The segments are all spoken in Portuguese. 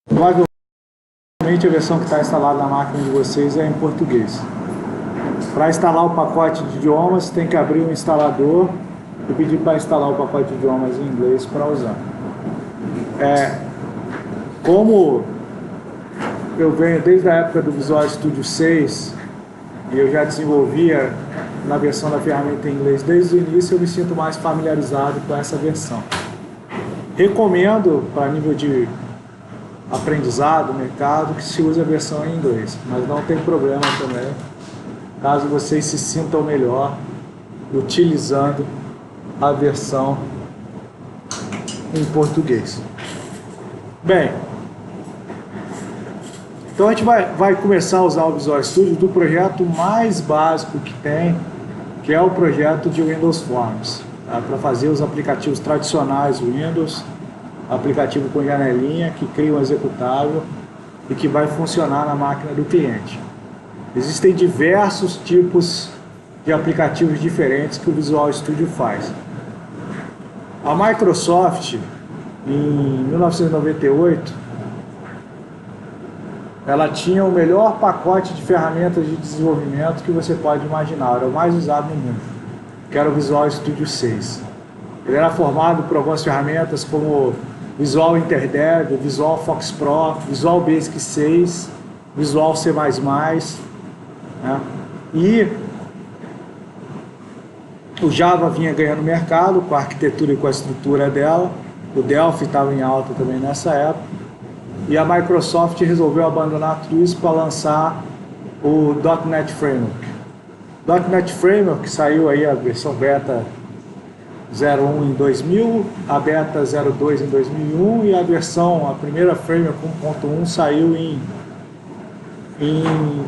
Provavelmente a versão que está instalada na máquina de vocês é em português. Para instalar o pacote de idiomas, tem que abrir o instalador e pedir para instalar o pacote de idiomas em inglês para usar. Como eu venho desde a época do Visual Studio 6 e eu já desenvolvia na versão da ferramenta em inglês desde o início, eu me sinto mais familiarizado com essa versão. Recomendo, para nível de aprendizado, mercado, que se use a versão em inglês, mas não tem problema também, caso vocês se sintam melhor utilizando a versão em português. Bem, então a gente vai começar a usar o Visual Studio do projeto mais básico que tem, que é o projeto de Windows Forms, tá? Para fazer os aplicativos tradicionais Windows, aplicativo com janelinha que cria um executável e que vai funcionar na máquina do cliente. Existem diversos tipos de aplicativos diferentes que o Visual Studio faz. A Microsoft, em 1998, ela tinha o melhor pacote de ferramentas de desenvolvimento que você pode imaginar, era o mais usado no mundo, que era o Visual Studio 6. Ele era formado por algumas ferramentas como Visual InterDev, Visual Fox Pro, Visual Basic 6, Visual C++, né? E o Java vinha ganhando mercado com a arquitetura e com a estrutura dela, o Delphi estava em alta também nessa época, e a Microsoft resolveu abandonar tudo isso para lançar o .NET Framework. O .NET Framework saiu aí a versão beta 01 em 2000, a beta 02 em 2001 e a primeira Framework 1.1 saiu em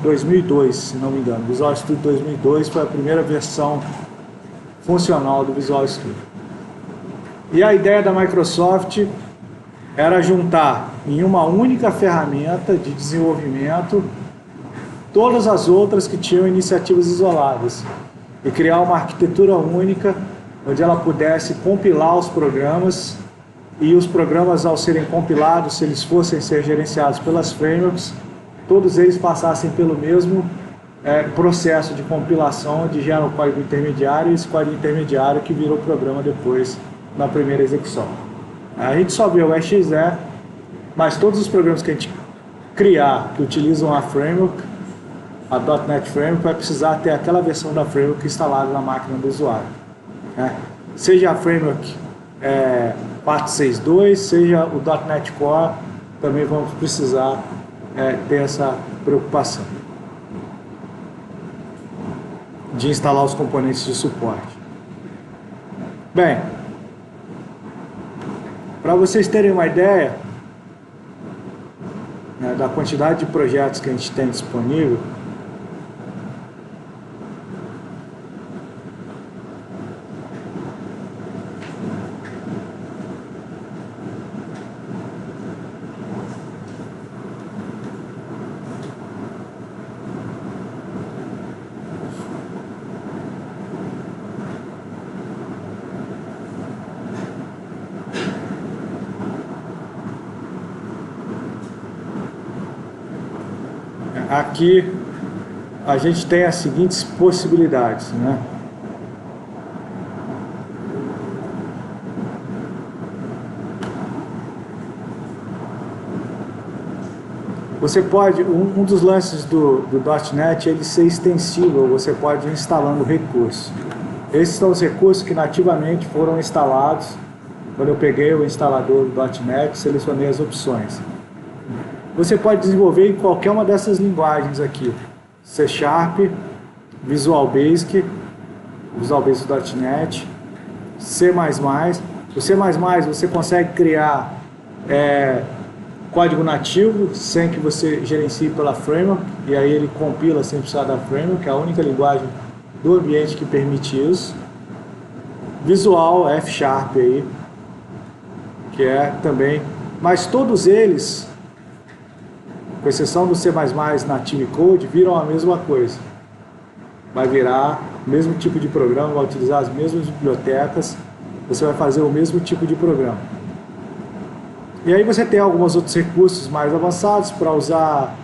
2002, se não me engano. O Visual Studio 2002 foi a primeira versão funcional do Visual Studio. E a ideia da Microsoft era juntar em uma única ferramenta de desenvolvimento todas as outras que tinham iniciativas isoladas e criar uma arquitetura única onde ela pudesse compilar os programas e os programas, ao serem compilados, se eles fossem ser gerenciados pelas frameworks, todos eles passassem pelo mesmo processo de compilação, onde gera o código intermediário e esse código intermediário que virou programa depois na primeira execução. A gente só vê o exe, mas todos os programas que a gente criar que utilizam a framework, a .NET Framework, vai precisar ter aquela versão da framework instalada na máquina do usuário. Seja a framework 462, seja o .NET Core, também vamos precisar ter essa preocupação de instalar os componentes de suporte. Bem, para vocês terem uma ideia da quantidade de projetos que a gente tem disponível, aqui a gente tem as seguintes possibilidades, né? Você pode, um dos lances do .NET é ele ser extensível, você pode ir instalando recursos. Esses são os recursos que nativamente foram instalados quando eu peguei o instalador do .NET, selecionei as opções. Você pode desenvolver em qualquer uma dessas linguagens aqui. C#, Visual Basic, Visual Basic.NET, C++. O C++ você consegue criar código nativo sem que você gerencie pela framework, e aí ele compila sem precisar da framework, é a única linguagem do ambiente que permite isso. Visual F# aí, que é também, mas todos eles, com exceção do C++ Native Code, viram a mesma coisa. Vai virar o mesmo tipo de programa, vai utilizar as mesmas bibliotecas, você vai fazer o mesmo tipo de programa. E aí você tem alguns outros recursos mais avançados para usar,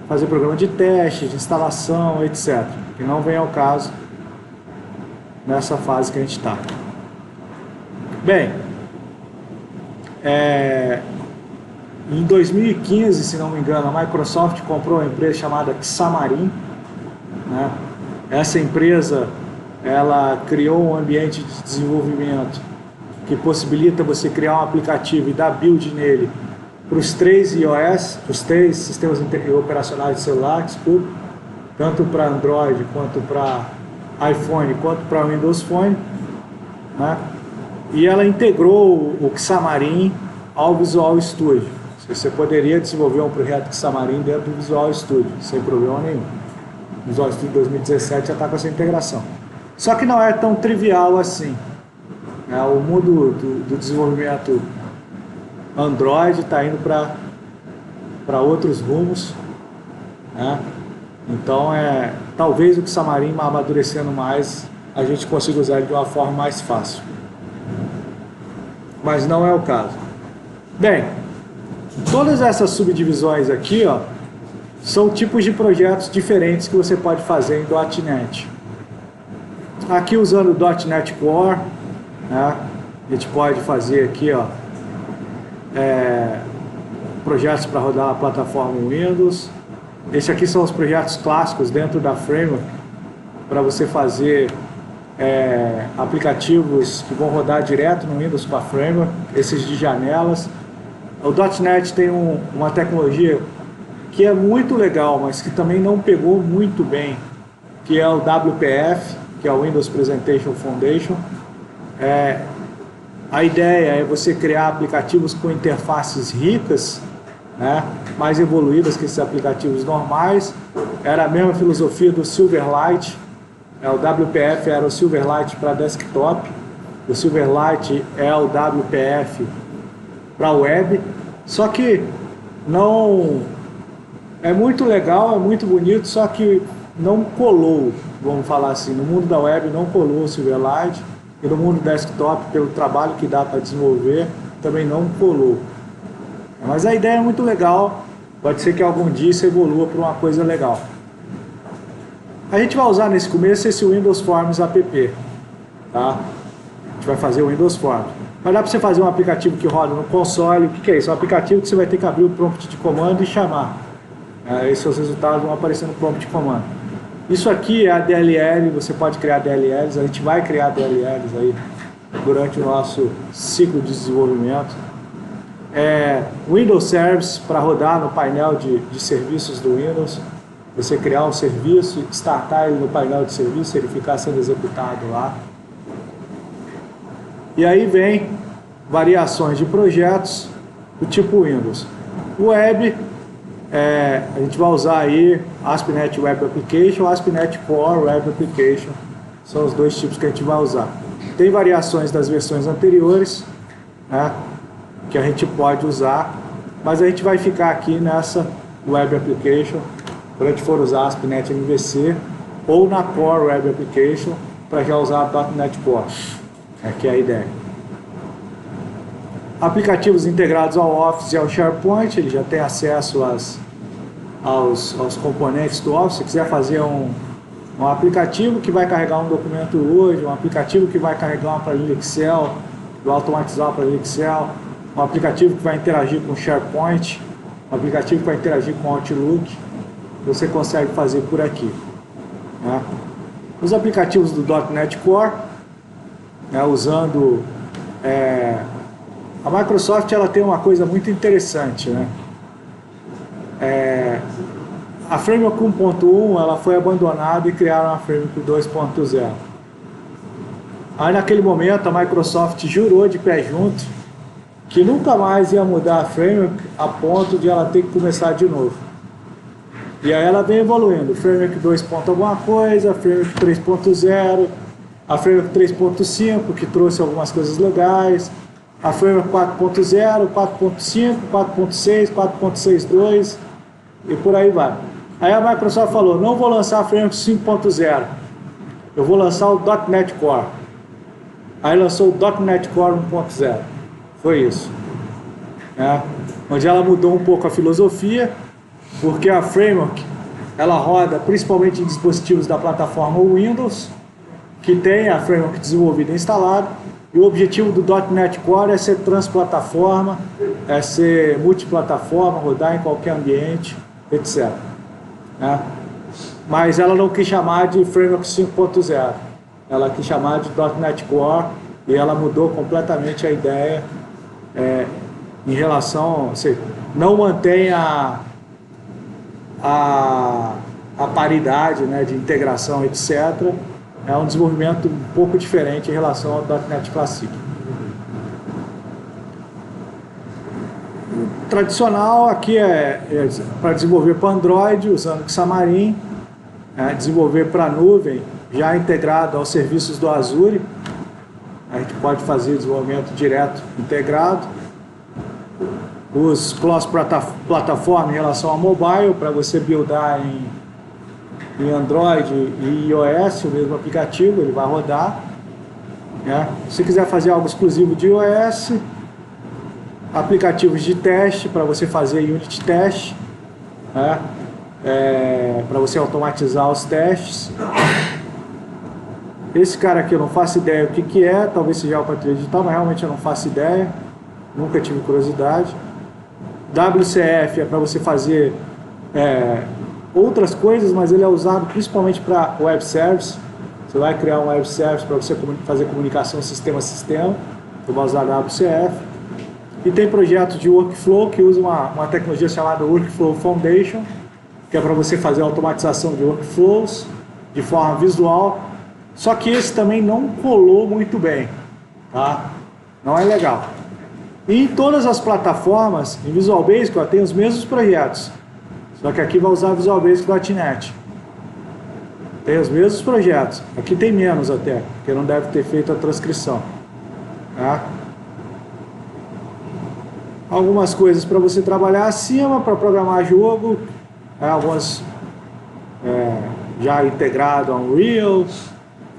fazer programa de teste, de instalação, etc. Que não vem ao caso nessa fase que a gente está. Bem, em 2015, se não me engano, a Microsoft comprou uma empresa chamada Xamarin, né? Essa empresa, ela criou um ambiente de desenvolvimento que possibilita você criar um aplicativo e dar build nele para os 3 iOS, os 3 sistemas operacionais de celular, desculpa, tanto para Android, quanto para iPhone, quanto para Windows Phone, né? E ela integrou o Xamarin ao Visual Studio. Você poderia desenvolver um projeto Xamarin dentro do Visual Studio, sem problema nenhum. O Visual Studio 2017 já está com essa integração. Só que não é tão trivial assim. O mundo do desenvolvimento Android está indo para outros rumos, né? Então, talvez o Xamarin amadurecendo mais, a gente consiga usar ele de uma forma mais fácil. Mas não é o caso. Bem, todas essas subdivisões aqui, ó, são tipos de projetos diferentes que você pode fazer em .NET. Aqui usando o .NET Core, né, a gente pode fazer aqui, ó, projetos para rodar a plataforma Windows. Esses aqui são os projetos clássicos dentro da Framework para você fazer aplicativos que vão rodar direto no Windows com a Framework, esses de janelas. O .NET tem uma tecnologia que é muito legal, mas que também não pegou muito bem, que é o WPF, que é o Windows Presentation Foundation. A ideia é você criar aplicativos com interfaces ricas, né, mais evoluídas que esses aplicativos normais. Era a mesma filosofia do Silverlight. O WPF era o Silverlight para desktop, o Silverlight é o WPF para web, só que não é muito legal, é muito bonito, só que não colou, vamos falar assim, no mundo da web não colou o Silverlight, e no mundo desktop, pelo trabalho que dá para desenvolver, também não colou. Mas a ideia é muito legal, pode ser que algum dia isso evolua para uma coisa legal. A gente vai usar nesse começo esse Windows Forms app, tá? A gente vai fazer o Windows Forms. Mas dá para você fazer um aplicativo que roda no console. O que é isso? É um aplicativo que você vai ter que abrir o prompt de comando e chamar. Esses são os resultados, vão aparecer no prompt de comando. Isso aqui é a DLL, você pode criar DLLs, a gente vai criar DLLs aí durante o nosso ciclo de desenvolvimento. Windows Service para rodar no painel de serviços do Windows. Você criar um serviço, startar ele no painel de serviço, ele ficar sendo executado lá. E aí vem variações de projetos do tipo Windows. Web, a gente vai usar aí ASP.NET Web Application, ASP.NET Core Web Application. São os dois tipos que a gente vai usar. Tem variações das versões anteriores, né, que a gente pode usar, mas a gente vai ficar aqui nessa Web Application, quando a gente for usar ASP.NET MVC, ou na Core Web Application, para já usar a .NET Core. Aqui é a ideia. Aplicativos integrados ao Office e ao SharePoint, ele já tem acesso aos componentes do Office. Se quiser fazer um aplicativo que vai carregar um documento hoje, um aplicativo que vai carregar uma planilha Excel, vai automatizar uma planilha Excel, um aplicativo que vai interagir com o SharePoint, um aplicativo que vai interagir com o Outlook, você consegue fazer por aqui, né? Os aplicativos do .NET Core, né, usando a Microsoft, ela tem uma coisa muito interessante, né? A Framework 1.1 ela foi abandonada e criaram a Framework 2.0. Aí naquele momento a Microsoft jurou de pé junto que nunca mais ia mudar a Framework a ponto de ela ter que começar de novo. E aí ela vem evoluindo, Framework 2. alguma coisa, Framework 3.0, a Framework 3.5 que trouxe algumas coisas legais, a Framework 4.0, 4.5, 4.6, 4.62 e por aí vai. Aí a Microsoft falou, não vou lançar a Framework 5.0, eu vou lançar o .NET Core. Aí lançou o .NET Core 1.0, foi isso. né, onde ela mudou um pouco a filosofia, porque a Framework ela roda principalmente em dispositivos da plataforma Windows, que tem a Framework desenvolvida e instalada, e o objetivo do .NET Core é ser transplataforma, é ser multiplataforma, rodar em qualquer ambiente, etc. Né? Mas ela não quis chamar de Framework 5.0, ela quis chamar de .NET Core, e ela mudou completamente a ideia em relação, não mantém a paridade, né, de integração, etc. É um desenvolvimento um pouco diferente em relação ao .NET Classic. O tradicional aqui é para desenvolver para Android, usando Xamarin, desenvolver para nuvem, já integrado aos serviços do Azure. A gente pode fazer desenvolvimento direto integrado. Os cross-plataforma em relação a mobile, para você buildar em Android e iOS, o mesmo aplicativo, ele vai rodar. Né? Se quiser fazer algo exclusivo de iOS, aplicativos de teste, para você fazer unit test, né? Para você automatizar os testes. Esse cara aqui eu não faço ideia o que é, talvez seja o patrulha digital, mas realmente eu não faço ideia, nunca tive curiosidade. WCF é para você fazer outras coisas, mas ele é usado principalmente para web service. Você vai criar um web service para você fazer comunicação sistema a sistema, você vai usar WCF. E tem projetos de workflow que usam uma tecnologia chamada Workflow Foundation, que é para você fazer a automatização de workflows de forma visual. Só que esse também não colou muito bem, tá? Não é legal. E em todas as plataformas, em Visual Basic, tem os mesmos projetos. Só que aqui vai usar Visual Basic.NET. Tem os mesmos projetos. Aqui tem menos até, porque não deve ter feito a transcrição. Tá? Algumas coisas para você trabalhar acima, para programar jogo. Algumas já integrado a Unreal,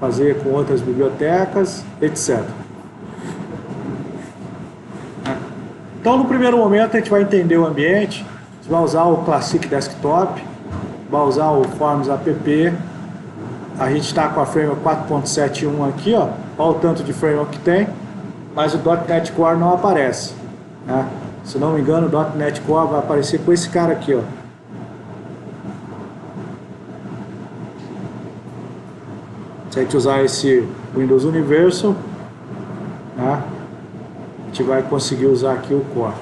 fazer com outras bibliotecas, etc. Então, no primeiro momento, a gente vai entender o ambiente. Você vai usar o Classic Desktop, vai usar o Forms app. A gente está com a Framework 4.7.1 aqui, ó. Olha o tanto de framework que tem, mas o .NET Core não aparece. Né? Se não me engano, o .NET Core vai aparecer com esse cara aqui, ó. Se a gente usar esse Windows Universal, né, a gente vai conseguir usar aqui o Core.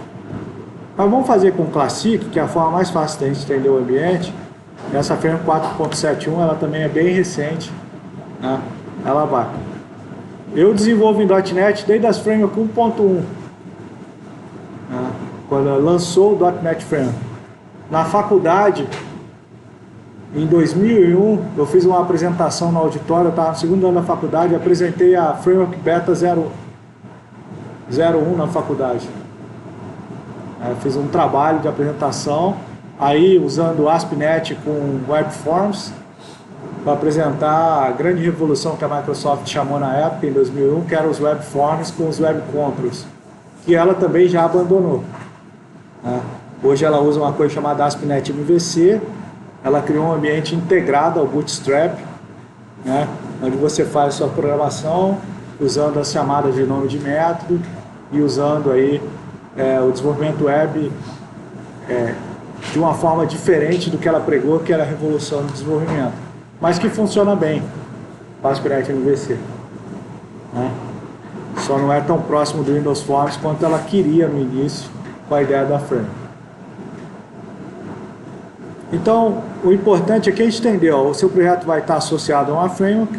Mas vamos fazer com o Classic, que é a forma mais fácil da gente entender o ambiente. Essa Framework 4.7.1, ela também é bem recente, né? Ela vai. Eu desenvolvo em .NET desde as Framework 1.1, né, quando lançou o .NET Framework. Na faculdade, em 2001, eu fiz uma apresentação no auditório, eu estava no segundo ano da faculdade, apresentei a Framework Beta 01 na faculdade. Eu fiz um trabalho de apresentação, aí usando o ASP.NET com WebForms, para apresentar a grande revolução que a Microsoft chamou na época, em 2001, que era os WebForms com os Web Controls, que ela também já abandonou. Hoje ela usa uma coisa chamada ASP.NET MVC. Ela criou um ambiente integrado ao Bootstrap, né, onde você faz sua programação usando as chamadas de nome de método e usando aí o desenvolvimento web de uma forma diferente do que ela pregou, que era a revolução do desenvolvimento, mas que funciona bem, o ASP.NET MVC. Né? Só não é tão próximo do Windows Forms quanto ela queria no início com a ideia da Framework. Então, o importante é que a gente entendeu, o seu projeto vai estar associado a uma framework,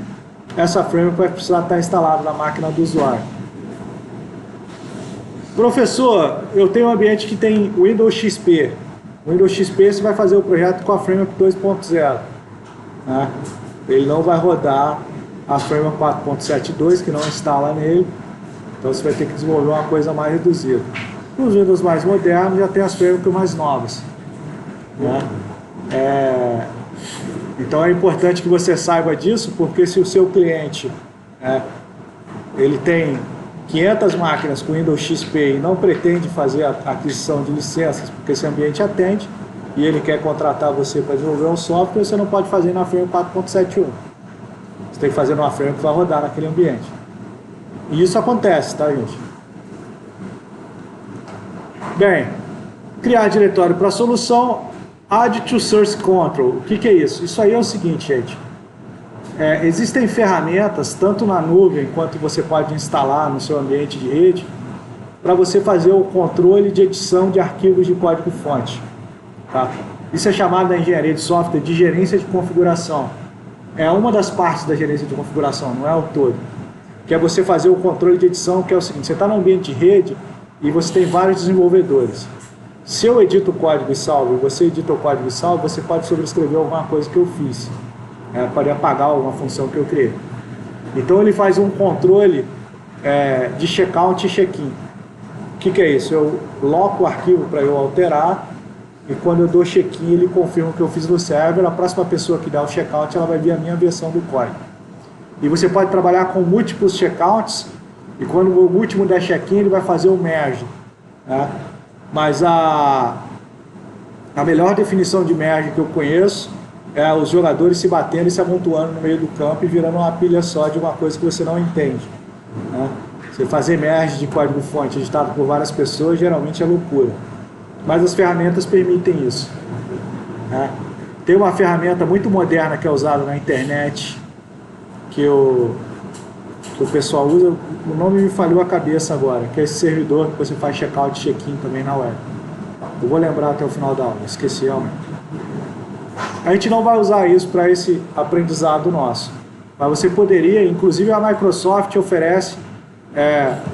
essa framework vai precisar estar instalada na máquina do usuário. Professor, eu tenho um ambiente que tem Windows XP. O Windows XP você vai fazer o projeto com a Framework 2.0. Né? Ele não vai rodar a Framework 4.7.2, que não instala nele. Então você vai ter que desenvolver uma coisa mais reduzida. Nos Windows mais modernos já tem as frameworks mais novas. Né? Então é importante que você saiba disso, porque se o seu cliente ele tem 500 máquinas com Windows XP e não pretende fazer a aquisição de licenças, porque esse ambiente atende, e ele quer contratar você para desenvolver um software, você não pode fazer na firmware 4.71. Você tem que fazer numa firmware que vai rodar naquele ambiente. E isso acontece, tá, gente? Bem, criar diretório para solução, add to source control. O que é isso? Isso aí é o seguinte, gente. Existem ferramentas, tanto na nuvem, quanto você pode instalar no seu ambiente de rede, para você fazer o controle de edição de arquivos de código-fonte. Tá? Isso é chamado na engenharia de software de gerência de configuração. É uma das partes da gerência de configuração, não é o todo. Que é você fazer o controle de edição, que é o seguinte: você está no ambiente de rede e você tem vários desenvolvedores. Se eu edito o código e salvo, e você edita o código e salvo, você pode sobrescrever alguma coisa que eu fiz. Pode apagar alguma função que eu criei. Então ele faz um controle de checkout e check-in. O que é isso? Eu loco o arquivo para eu alterar, e quando eu dou check-in ele confirma que eu fiz no server. A próxima pessoa que dá o checkout, ela vai ver a minha versão do código. E você pode trabalhar com múltiplos checkouts, e quando o último der check-in ele vai fazer o merge, né? Mas a melhor definição de merge que eu conheço é os jogadores se batendo e se amontoando no meio do campo e virando uma pilha só de uma coisa que você não entende, né? Você fazer merge de código-fonte editado por várias pessoas geralmente é loucura. Mas as ferramentas permitem isso, né? Tem uma ferramenta muito moderna que é usada na internet, que o pessoal usa, o nome me falhou a cabeça agora, que é esse servidor que você faz checkout e check-in também na web. Eu vou lembrar até o final da aula, esqueci realmente. A gente não vai usar isso para esse aprendizado nosso, mas você poderia, inclusive a Microsoft oferece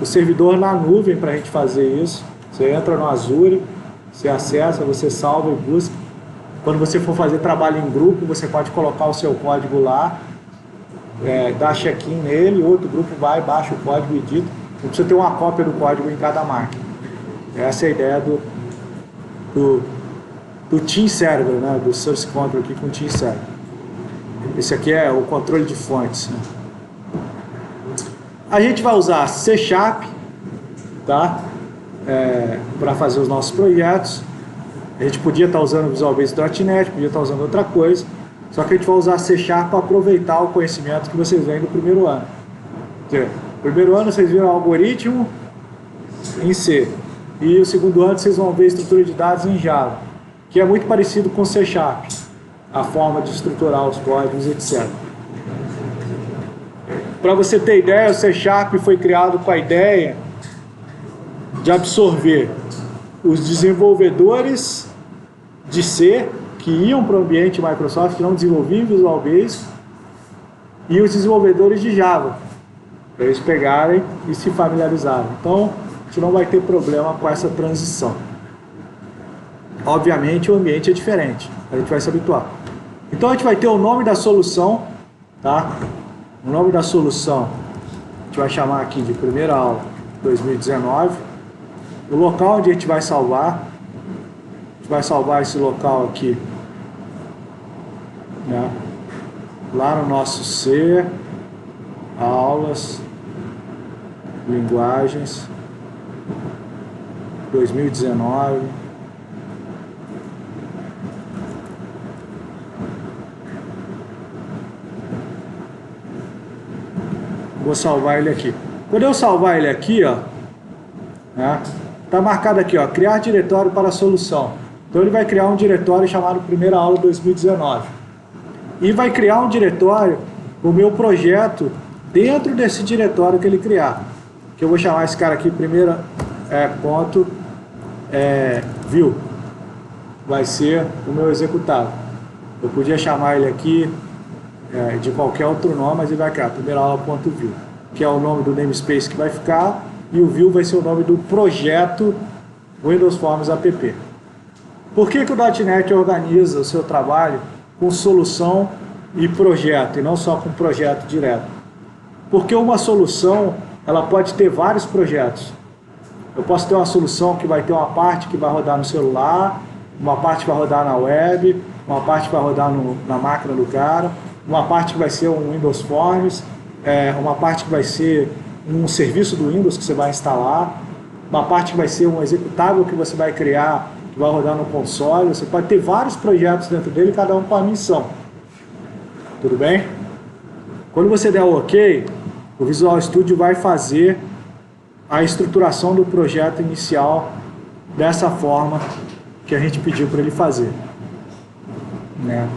o servidor na nuvem para a gente fazer isso. Você entra no Azure, você acessa, você salva e busca. Quando você for fazer trabalho em grupo, você pode colocar o seu código lá, dá check-in nele, outro grupo vai, baixa o código e edita. Não precisa ter uma cópia do código em cada máquina. Essa é a ideia do Team Server, né? Do Source Control aqui com o Team Server. Esse aqui é o controle de fontes, né? A gente vai usar C#, tá? Para fazer os nossos projetos. A gente podia estar usando Visual Basic.NET, podia estar usando outra coisa. Só que a gente vai usar C# para aproveitar o conhecimento que vocês vêm do primeiro ano. No primeiro ano vocês viram algoritmo em C. E o segundo ano vocês vão ver estrutura de dados em Java, que é muito parecido com C#, a forma de estruturar os códigos, etc. Para você ter ideia, o C# foi criado com a ideia de absorver os desenvolvedores de C que iam para o ambiente Microsoft, que não desenvolviam Visual Basic, e os desenvolvedores de Java, para eles pegarem e se familiarizarem. Então, a gente não vai ter problema com essa transição. Obviamente, o ambiente é diferente, a gente vai se habituar. Então, a gente vai ter o nome da solução, tá? O nome da solução, a gente vai chamar aqui de primeira aula 2019. O local onde a gente vai salvar, a gente vai salvar esse local aqui, né? Lá no nosso C, aulas, linguagens, 2019. Vou salvar ele aqui. Quando eu salvar ele aqui, ó, né, tá marcado aqui, ó, criar diretório para a solução. Então ele vai criar um diretório chamado primeira aula 2019. E vai criar um diretório, o meu projeto, dentro desse diretório que ele criar. Que eu vou chamar esse cara aqui, primeira ponto view. Vai ser o meu executado. Eu podia chamar ele aqui de qualquer outro nome, mas ele vai criar primeira aula.view, que é o nome do namespace que vai ficar, e o view vai ser o nome do projeto Windows Forms app. Por que o .NET organiza o seu trabalho com solução e projeto, e não só com projeto direto? Porque uma solução, ela pode ter vários projetos. Eu posso ter uma solução que vai ter uma parte que vai rodar no celular, uma parte que vai rodar na web, uma parte que vai rodar na máquina do cara, uma parte que vai ser um Windows Forms, uma parte que vai ser um serviço do Windows que você vai instalar, uma parte que vai ser um executável que você vai criar, que vai rodar no console. Você pode ter vários projetos dentro dele, cada um com a missão. Tudo bem? Quando você der o OK, o Visual Studio vai fazer a estruturação do projeto inicial dessa forma que a gente pediu para ele fazer. Né?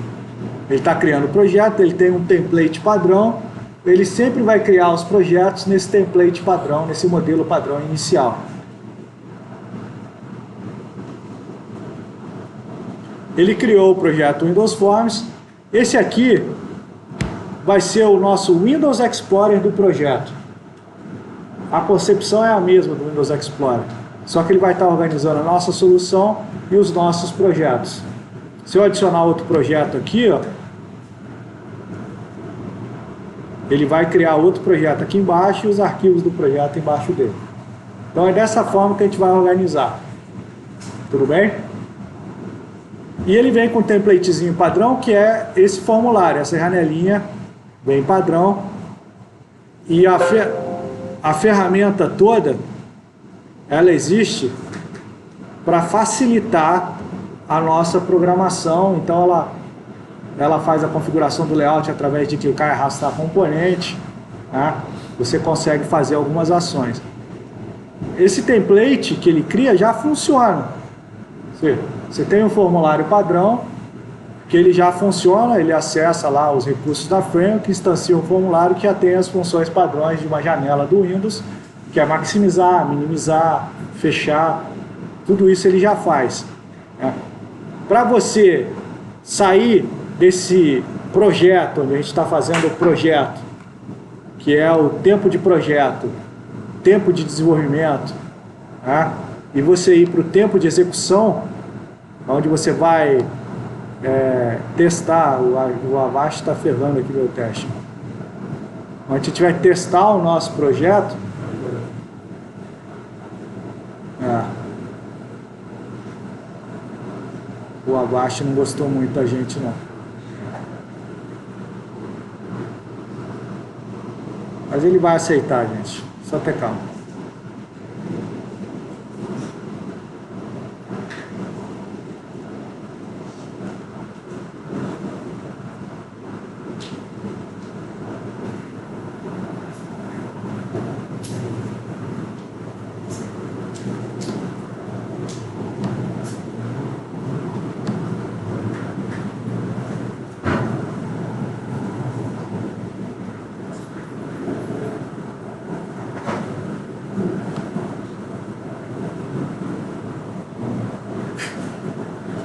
Ele está criando o projeto, ele tem um template padrão, ele sempre vai criar os projetos nesse template padrão, nesse modelo padrão inicial. Ele criou o projeto Windows Forms. Esse aqui vai ser o nosso Windows Explorer do projeto. A concepção é a mesma do Windows Explorer, só que ele vai estar organizando a nossa solução e os nossos projetos. Se eu adicionar outro projeto aqui, ó, ele vai criar outro projeto aqui embaixo e os arquivos do projeto embaixo dele. Então é dessa forma que a gente vai organizar. Tudo bem? E ele vem com um templatezinho padrão, que é esse formulário, essa janelinha bem padrão. E a ferramenta toda, ela existe para facilitar a nossa programação. Então ela faz a configuração do layout através de clicar e arrastar componente, né? Você consegue fazer algumas ações. Esse template que ele cria já funciona. Você tem um formulário padrão que ele já funciona, ele acessa lá os recursos da Framework, instancia um formulário que já tem as funções padrões de uma janela do Windows, que é maximizar, minimizar, fechar, tudo isso ele já faz. Né? Para você sair desse projeto, onde a gente está fazendo o projeto, que é o tempo de projeto, tempo de desenvolvimento, né? E você ir para o tempo de execução, onde você vai testar, o Avast está ferrando aqui meu teste, onde a gente vai testar o nosso projeto. O Avast não gostou muito da gente, não. Mas ele vai aceitar, gente. Só ter calma.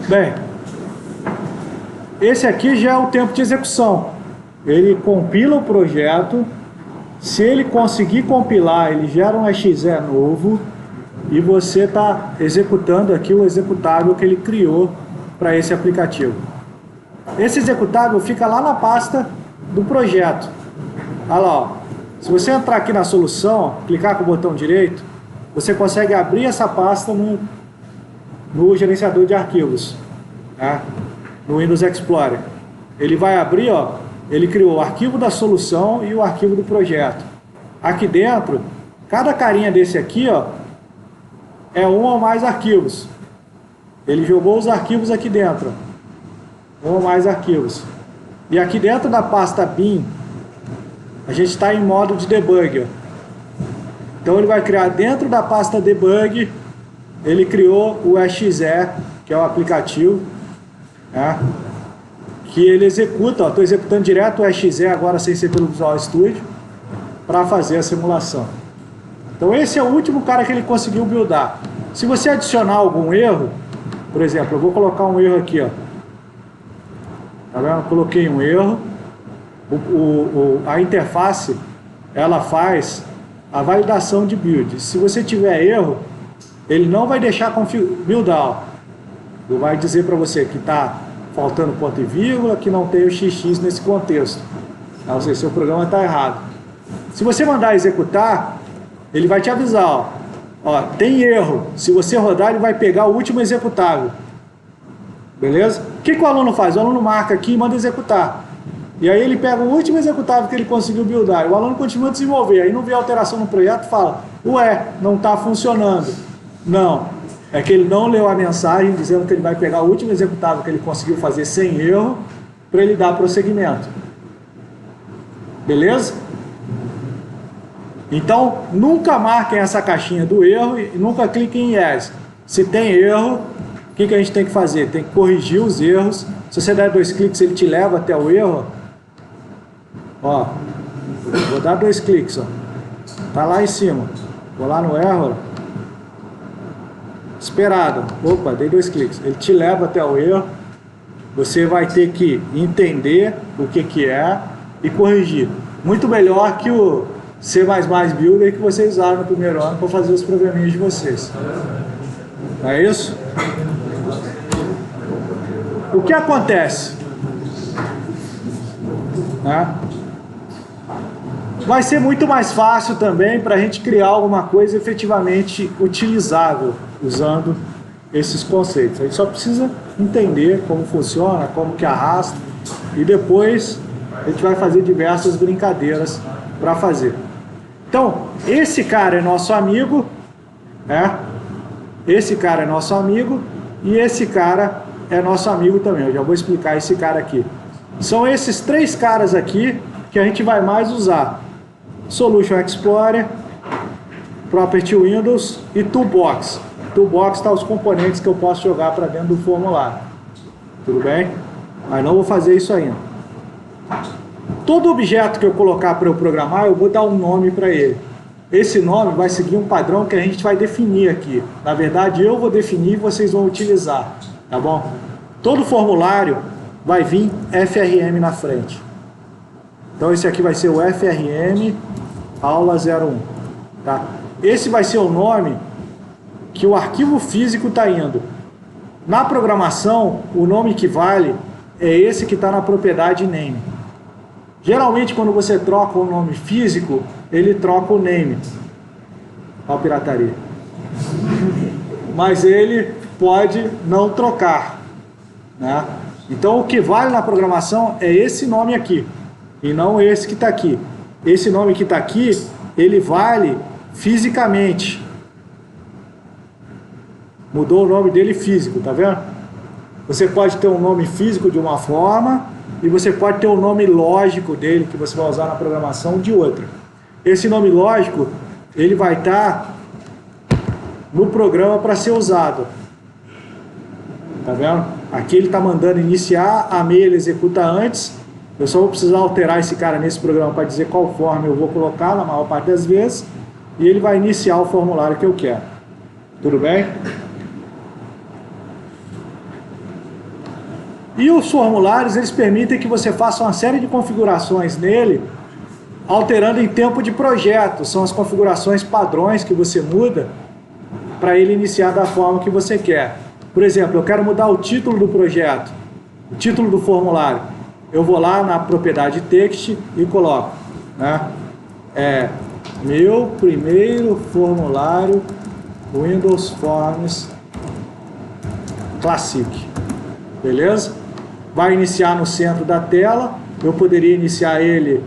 Bem, esse aqui já é o tempo de execução. Ele compila o projeto. Se ele conseguir compilar, ele gera um exe novo e você está executando aqui o executável que ele criou para esse aplicativo. Esse executável fica lá na pasta do projeto. Olha lá, ó. Se você entrar aqui na solução, clicar com o botão direito, você consegue abrir essa pasta no gerenciador de arquivos, né? No Windows Explorer. Ele vai abrir, ó, ele criou o arquivo da solução e o arquivo do projeto. Aqui dentro, cada carinha desse aqui, ó, é um ou mais arquivos. Ele jogou os arquivos aqui dentro, ó, um ou mais arquivos. E aqui dentro da pasta bin, a gente está em modo de debug, ó. Então ele vai criar dentro da pasta debug. Ele criou o exe, que é o aplicativo, né, que ele executa. Estou executando direto o exe agora sem ser pelo Visual Studio para fazer a simulação. Então esse é o último cara que ele conseguiu buildar. Se você adicionar algum erro, por exemplo, eu vou colocar um erro aqui, ó. Tá vendo? Coloquei um erro. A interface, ela faz a validação de build. Se você tiver erro, ele não vai deixar buildar. Ele vai dizer para você que está faltando ponto e vírgula, que não tem o XX nesse contexto. Ou seja, seu programa está errado. Se você mandar executar, ele vai te avisar, ó, tem erro. Se você rodar, ele vai pegar o último executável. Beleza? O que o aluno faz? O aluno marca aqui e manda executar. E aí ele pega o último executável que ele conseguiu buildar. O aluno continua a desenvolver. Aí não vê alteração no projeto e fala, ué, não está funcionando. Não. É que ele não leu a mensagem dizendo que ele vai pegar o último executável que ele conseguiu fazer sem erro para ele dar prosseguimento. Beleza? Então, nunca marquem essa caixinha do erro e nunca cliquem em Yes. Se tem erro, o que a gente tem que fazer? Tem que corrigir os erros. Se você der 2 cliques, ele te leva até o erro. Ó, vou dar 2 cliques, ó. Tá lá em cima. Vou lá no erro. Esperado. Opa, dei 2 cliques. Ele te leva até o erro. Você vai ter que entender o que é e corrigir. Muito melhor que o C++ Builder que vocês usaram no primeiro ano para fazer os programinhas de vocês. Não é isso? O que acontece? Né? Vai ser muito mais fácil também para a gente criar alguma coisa efetivamente utilizável usando esses conceitos. A gente só precisa entender como funciona, como que arrasta, e depois a gente vai fazer diversas brincadeiras para fazer. Então, esse cara é nosso amigo, né? Esse cara é nosso amigo e esse cara é nosso amigo também. Eu já vou explicar esse cara aqui. São esses 3 caras aqui que a gente vai mais usar. Solution Explorer, Property Windows e Toolbox. Toolbox está os componentes que eu posso jogar para dentro do formulário. Tudo bem? Mas não vou fazer isso ainda. Todo objeto que eu colocar para eu programar, eu vou dar um nome para ele. Esse nome vai seguir um padrão que a gente vai definir aqui. Na verdade, eu vou definir e vocês vão utilizar. Tá bom? Todo formulário vai vir FRM na frente. Então esse aqui vai ser o FRM aula 01. Tá? Esse vai ser o nome que o arquivo físico está indo. Na programação, o nome que vale é esse que está na propriedade name. Geralmente, quando você troca o nome físico, ele troca o name. Olha a pirataria. Mas ele pode não trocar, né? Então, o que vale na programação é esse nome aqui, e não esse que está aqui. Esse nome que está aqui, ele vale fisicamente. Mudou o nome dele físico, tá vendo? Você pode ter um nome físico de uma forma e você pode ter o nome lógico dele que você vai usar na programação de outra. Esse nome lógico, ele vai estar no programa para ser usado. Tá vendo? Aqui ele está mandando iniciar, a meia ele executa antes. Eu só vou precisar alterar esse cara nesse programa para dizer qual forma eu vou colocar na maior parte das vezes. E ele vai iniciar o formulário que eu quero. Tudo bem? E os formulários, eles permitem que você faça uma série de configurações nele, alterando em tempo de projeto. São as configurações padrões que você muda para ele iniciar da forma que você quer. Por exemplo, eu quero mudar o título do projeto, o título do formulário. Eu vou lá na propriedade text e coloco, né? Meu primeiro formulário Windows Forms Classic. Beleza? Vai iniciar no centro da tela. Eu poderia iniciar ele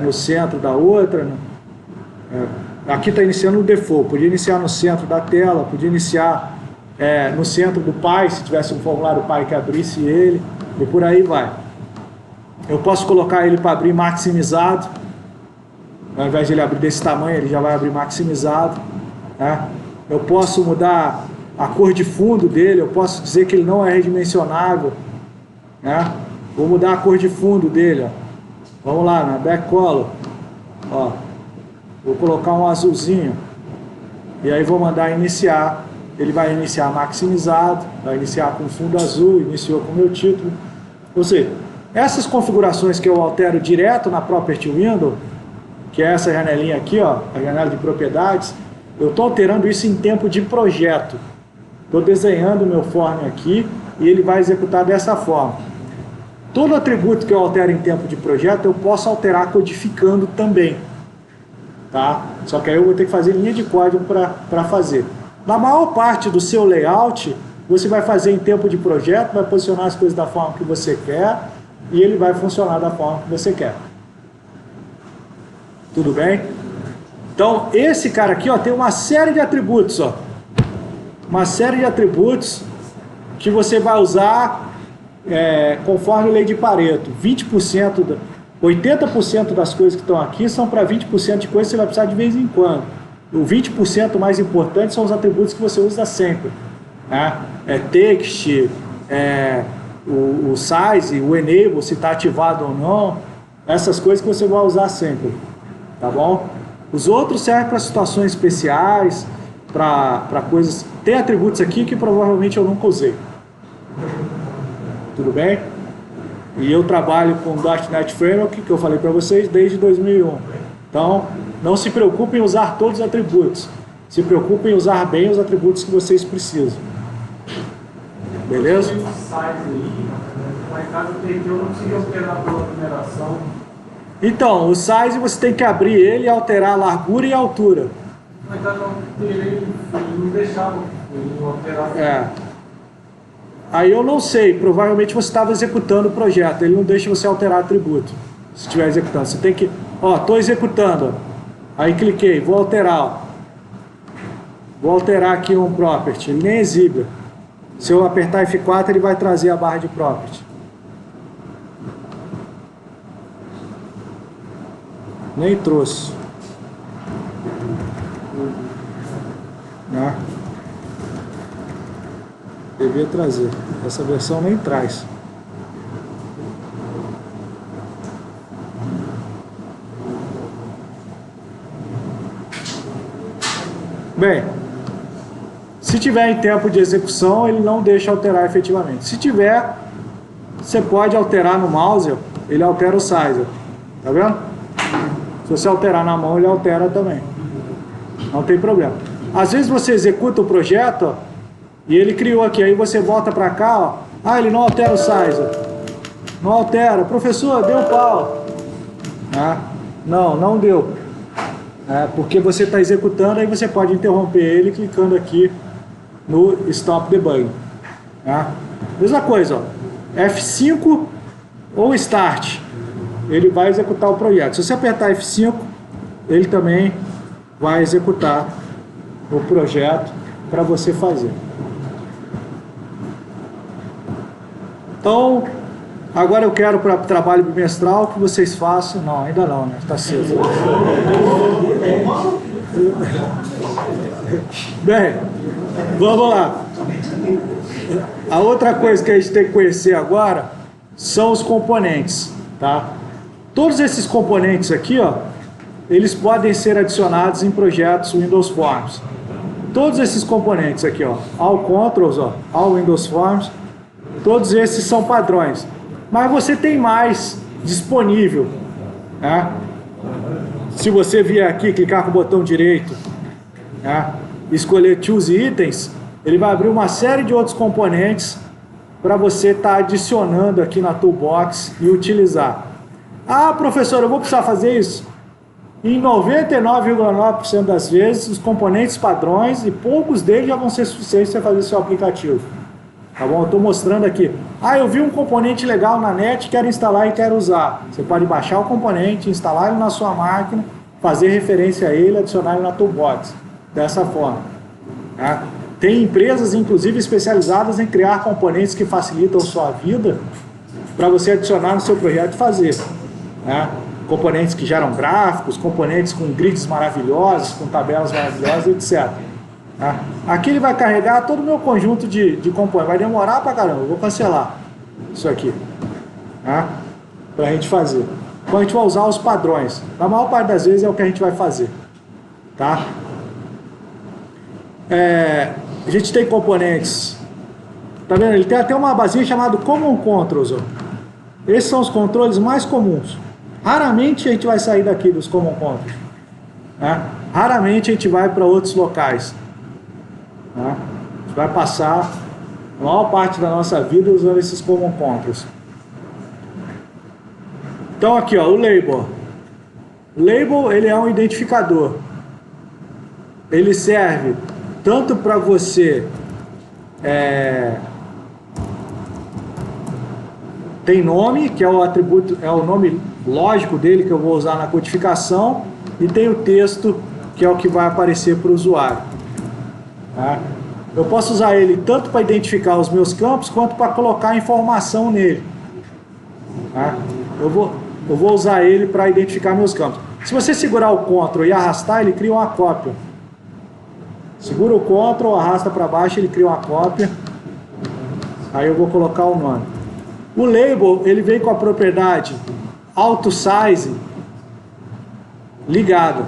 no centro da outra. Aqui está iniciando no default. Podia iniciar no centro da tela. Podia iniciar no centro do pai, se tivesse um formulário pai que abrisse ele. E por aí vai. Eu posso colocar ele para abrir maximizado. Ao invés de ele abrir desse tamanho, ele já vai abrir maximizado. Né? Eu posso mudar a cor de fundo dele. Eu posso dizer que ele não é redimensionável. Né? Vou mudar a cor de fundo dele. Ó. Vamos lá, na backcolor. Ó. Vou colocar um azulzinho. E aí vou mandar iniciar. Ele vai iniciar maximizado. Vai iniciar com fundo azul. Iniciou com o meu título. Ou seja, essas configurações que eu altero direto na Property Window, que é essa janelinha aqui, ó, a janela de propriedades, eu estou alterando isso em tempo de projeto. Estou desenhando o meu form aqui e ele vai executar dessa forma. Todo atributo que eu altero em tempo de projeto, eu posso alterar codificando também. Tá? Só que aí eu vou ter que fazer linha de código para fazer. Na maior parte do seu layout, você vai fazer em tempo de projeto, vai posicionar as coisas da forma que você quer, e ele vai funcionar da forma que você quer. Tudo bem? Então, esse cara aqui, ó, tem uma série de atributos, ó. Uma série de atributos que você vai usar conforme a lei de Pareto. 80% das coisas que estão aqui são para 20% de coisas que você vai precisar de vez em quando. O 20% mais importante são os atributos que você usa sempre. Né? Text, o size, o enable, se está ativado ou não. Essas coisas que você vai usar sempre. Tá bom? Os outros servem para situações especiais, para coisas... Tem atributos aqui que provavelmente eu nunca usei. Tudo bem? E eu trabalho com .NET Framework, que eu falei para vocês, desde 2001. Então, não se preocupem em usar todos os atributos. Se preocupem em usar bem os atributos que vocês precisam. Beleza? Então, o size você tem que abrir ele e alterar a largura e a altura. Mas ele não deixava ele alterar. Aí eu não sei, provavelmente você estava executando o projeto, ele não deixa você alterar atributo. Se estiver executando, você tem que... Ó, estou executando. Aí cliquei, vou alterar. Ó. Vou alterar aqui um property, ele nem exibe. Se eu apertar F4, ele vai trazer a barra de property. Nem trouxe. Né? Devia trazer. Essa versão nem traz. Bem, se tiver em tempo de execução, ele não deixa alterar efetivamente. Se tiver, você pode alterar no mouse, ele altera o size. Tá vendo? Se você alterar na mão, ele altera também. Não tem problema. Às vezes você executa o projeto, ó, e ele criou aqui, aí você volta para cá, ó. Ah, ele não altera o size. Não altera. Professor, deu pau. Não deu. Porque você está executando, aí você pode interromper ele clicando aqui no Stop Debug. Mesma coisa, ó. F5 ou Start. Ele vai executar o projeto. Se você apertar F5, ele também vai executar o projeto para você fazer. Então, agora eu quero para o trabalho bimestral que vocês façam. Não, ainda não, né? Está cedo. Bem, vamos lá. A outra coisa que a gente tem que conhecer agora são os componentes, tá? Todos esses componentes aqui, ó, eles podem ser adicionados em projetos Windows Forms. Todos esses componentes aqui, ó, All Controls, ó, All Windows Forms, todos esses são padrões. Mas você tem mais disponível, né? Se você vier aqui, clicar com o botão direito, né, escolher Choose Itens, ele vai abrir uma série de outros componentes para você estar adicionando aqui na Toolbox e utilizar. Ah, professor, eu vou precisar fazer isso? Em 99,9% das vezes, os componentes padrões, e poucos deles já vão ser suficientes para fazer seu aplicativo. Tá bom? Eu estou mostrando aqui. Ah, eu vi um componente legal na net, quero instalar e quero usar. Você pode baixar o componente, instalar ele na sua máquina, fazer referência a ele, adicionar ele na Toolbox. Dessa forma. Tá? Tem empresas, inclusive, especializadas em criar componentes que facilitam sua vida para você adicionar no seu projeto e fazer. Né? Componentes que geram gráficos, componentes com grids maravilhosos, com tabelas maravilhosas, etc. Tá? Aqui ele vai carregar todo o meu conjunto de componentes. Vai demorar pra caramba, eu vou cancelar isso aqui. Tá? Para a gente fazer. Então a gente vai usar os padrões. Na maior parte das vezes é o que a gente vai fazer. Tá? A gente tem componentes. Tá vendo? Ele tem até uma basinha chamada Common Controls. Ó. Esses são os controles mais comuns. Raramente a gente vai sair daqui dos Common Controls. Né? Raramente a gente vai para outros locais. Né? A gente vai passar a maior parte da nossa vida usando esses Common Controls. Então aqui, ó, o label. O label, ele é um identificador. Ele serve tanto para você tem nome, que é o atributo, é o nome lógico dele que eu vou usar na codificação, e tem o texto, que é o que vai aparecer para o usuário. Tá? Eu posso usar ele tanto para identificar os meus campos, quanto para colocar informação nele. Tá? Eu vou usar ele para identificar meus campos. Se você segurar o Ctrl e arrastar, ele cria uma cópia. Segura o Ctrl, arrasta para baixo, ele cria uma cópia. Aí eu vou colocar o nome. O label, ele vem com a propriedade auto size ligado.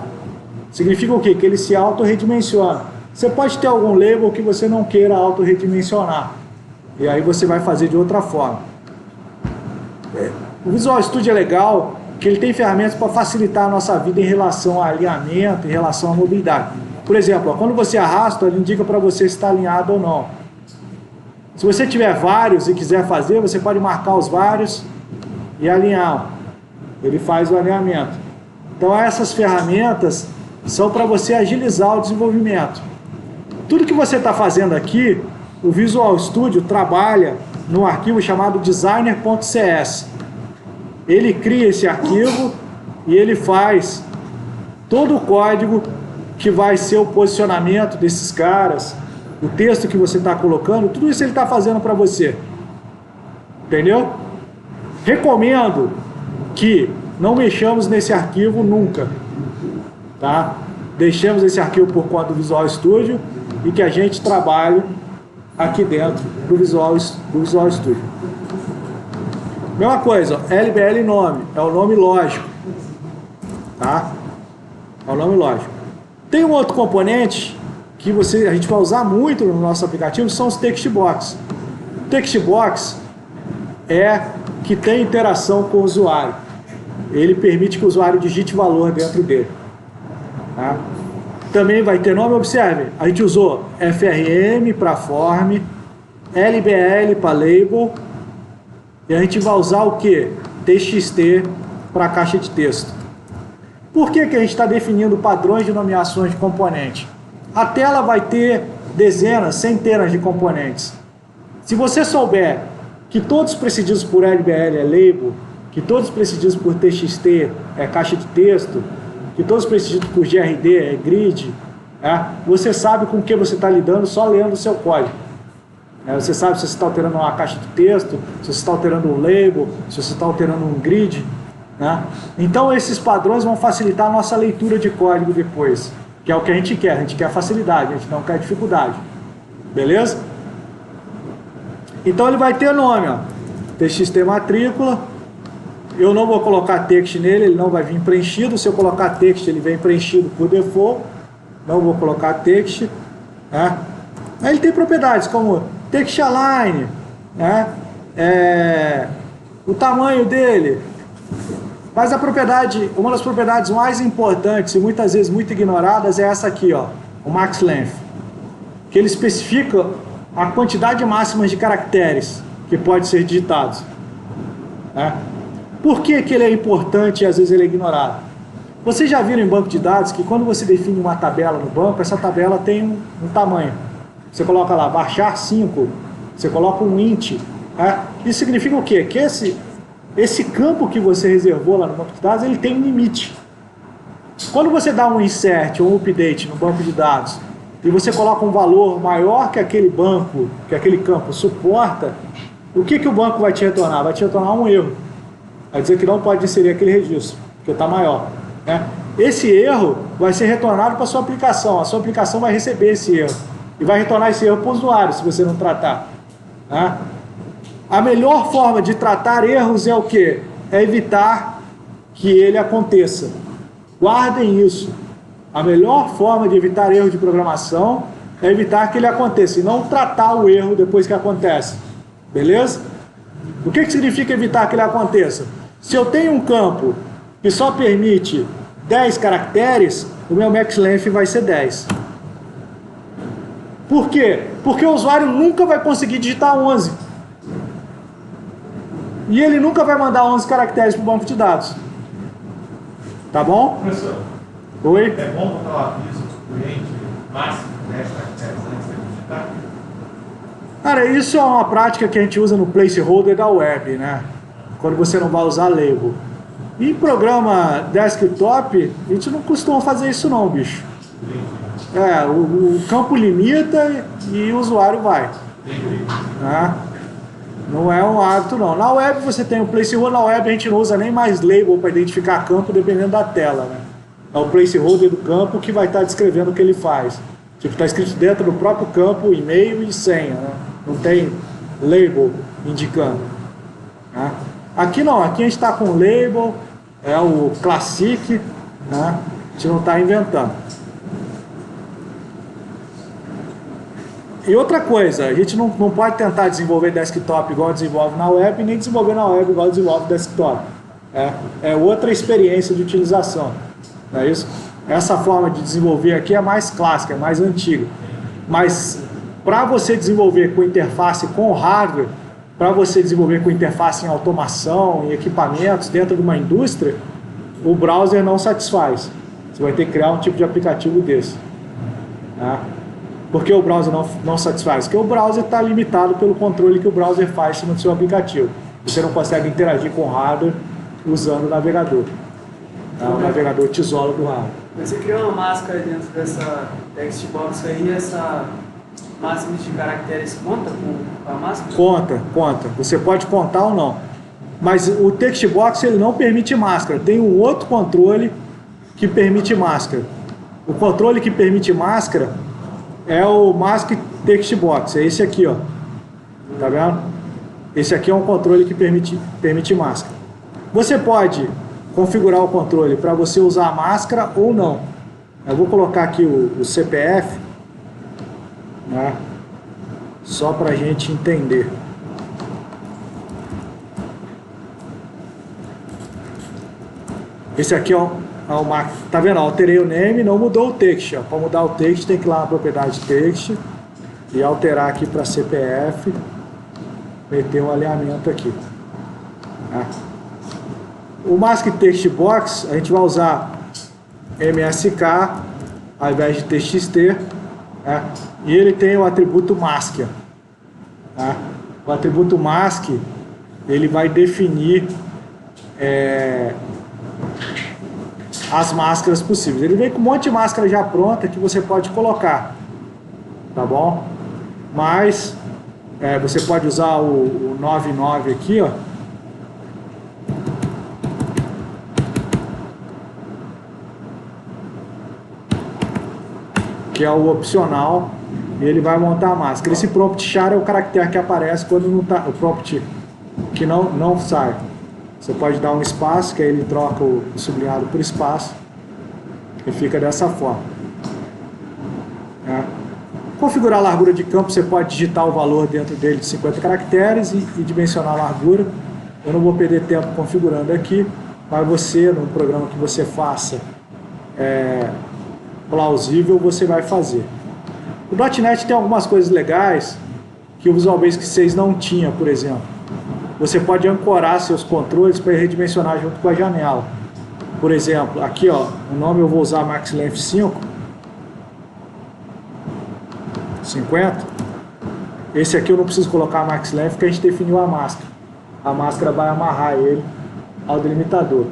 Significa o quê? Que ele se auto-redimensiona. Você pode ter algum label que você não queira auto-redimensionar. E aí você vai fazer de outra forma. O Visual Studio é legal, que ele tem ferramentas para facilitar a nossa vida em relação a alinhamento, em relação à mobilidade. Por exemplo, ó, quando você arrasta, ele indica para você se está alinhado ou não. Se você tiver vários e quiser fazer, você pode marcar os vários e alinhar. Ele faz o alinhamento. Então essas ferramentas são para você agilizar o desenvolvimento. Tudo que você está fazendo aqui, o Visual Studio trabalha num arquivo chamado designer.cs. Ele cria esse arquivo e ele faz todo o código que vai ser o posicionamento desses caras, o texto que você está colocando, tudo isso ele está fazendo para você. Entendeu? Recomendo que não mexamos nesse arquivo nunca. Tá? Deixemos esse arquivo por conta do Visual Studio e que a gente trabalhe aqui dentro do Visual Studio. Mesma coisa, ó, LBL nome, é o nome lógico. Tá? É o nome lógico. Tem um outro componente que a gente vai usar muito no nosso aplicativo, são os text box. O text box é que tem interação com o usuário. Ele permite que o usuário digite valor dentro dele. Tá? Também vai ter nome, observe, a gente usou FRM para form, LBL para label, e a gente vai usar o que? TXT para caixa de texto. Por que a gente está definindo padrões de nomeações de componente? A tela vai ter dezenas, centenas de componentes. Se você souber que todos precisos por LBL é label, que todos precisos por TXT é caixa de texto, que todos precisos por GRD é grid, você sabe com o que você está lidando só lendo o seu código. Você sabe se você está alterando uma caixa de texto, se você está alterando um label, se você está alterando um grid. Né? Então esses padrões vão facilitar a nossa leitura de código depois, que é o que a gente quer facilidade, a gente não quer dificuldade. Beleza? Então ele vai ter nome, ó, TXT matrícula. Eu não vou colocar text nele, ele não vai vir preenchido. Se eu colocar text, ele vem preenchido por default. Não vou colocar text. Né? Aí ele tem propriedades como text align, né? O tamanho dele. Mas uma das propriedades mais importantes e muitas vezes muito ignoradas é essa aqui, ó, o max length, que ele especifica a quantidade máxima de caracteres que pode ser digitados. Né? Por que ele é importante e às vezes ele é ignorado? Vocês já viram em banco de dados que quando você define uma tabela no banco, essa tabela tem um tamanho. Você coloca lá, baixar 5, você coloca um int. Isso significa o quê? Que esse campo que você reservou lá no banco de dados, ele tem um limite. Quando você dá um insert ou um update no banco de dados e você coloca um valor maior que aquele banco, que aquele campo suporta, o que o banco vai te retornar? Vai te retornar um erro. Vai dizer que não pode inserir aquele registro, porque está maior. Né? Esse erro vai ser retornado para a sua aplicação. A sua aplicação vai receber esse erro. E vai retornar esse erro para o usuário, se você não tratar. Né? A melhor forma de tratar erros é o quê? É evitar que ele aconteça. Guardem isso. A melhor forma de evitar erro de programação é evitar que ele aconteça e não tratar o erro depois que acontece. Beleza? O que significa evitar que ele aconteça? Se eu tenho um campo que só permite 10 caracteres, o meu max length vai ser 10. Por quê? Porque o usuário nunca vai conseguir digitar 11. E ele nunca vai mandar 11 caracteres para o banco de dados. Tá bom? Professor, oi? é bom botar o aviso do cliente máximo de 10 caracteres antes de digitar? Cara, isso é uma prática que a gente usa no placeholder da web, né? quando você não vai usar label. E em programa desktop, a gente não costuma fazer isso não, bicho. O campo limita e o usuário vai. Né? Não é um hábito não. Na web você tem o placeholder, na web a gente não usa nem mais label para identificar campo dependendo da tela. Né? É o placeholder do campo que vai estar descrevendo o que ele faz. Tipo, está escrito dentro do próprio campo e-mail e senha. Né? Não tem label indicando. Né? Aqui não, aqui a gente está com o label, é o Classic, né? A gente não está inventando. E outra coisa, a gente não pode tentar desenvolver desktop igual desenvolve na web, nem desenvolver na web igual desenvolve desktop. É outra experiência de utilização. Não é isso? Essa forma de desenvolver aqui é mais clássica, é mais antiga. Mas para você desenvolver com interface com hardware, para você desenvolver com interface em automação, em equipamentos, dentro de uma indústria, o browser não satisfaz. Você vai ter que criar um tipo de aplicativo desse. Tá? Por que o browser não satisfaz? Porque o browser está limitado pelo controle que o browser faz no seu aplicativo. Você não consegue interagir com o hardware usando o navegador. Tá? O navegador te isola do hardware. Mas você criou uma máscara dentro dessa text box aí, essa máxima de caracteres conta com a máscara? Conta. Você pode contar ou não. Mas o text box ele não permite máscara. Tem um outro controle que permite máscara. O controle que permite máscara é o Mask Text Box. É esse aqui, ó. Tá vendo? Esse aqui é um controle que permite máscara. Você pode configurar o controle para você usar a máscara ou não. Eu vou colocar aqui o CPF, né? Só para a gente entender. Esse aqui é o tá vendo? Alterei o name, não mudou o text. Para mudar o text tem que ir lá na propriedade text e alterar aqui para CPF, meter um alinhamento aqui. Tá? O Mask Text Box a gente vai usar MSK ao invés de TXT, tá? E ele tem o atributo mask. Tá? O atributo mask ele vai definir as máscaras possíveis. Ele vem com um monte de máscara já pronta que você pode colocar, tá bom? Mas você pode usar o 99 aqui, ó. Que é o opcional, e ele vai montar a máscara. Esse prompt char é o caractere que aparece quando não tá, o prompt que não sai. Você pode dar um espaço, que aí ele troca o sublinhado por espaço e fica dessa forma. Configurar a largura de campo, você pode digitar o valor dentro dele de 50 caracteres e dimensionar a largura. Eu não vou perder tempo configurando aqui, mas você, no programa que você faça plausível, você vai fazer. O .NET tem algumas coisas legais que o Visual Basic 6 não tinha, por exemplo. Você pode ancorar seus controles para redimensionar junto com a janela. Por exemplo, aqui ó, o nome eu vou usar Max Length 50. Esse aqui eu não preciso colocar Max Length porque a gente definiu a máscara. A máscara vai amarrar ele ao delimitador.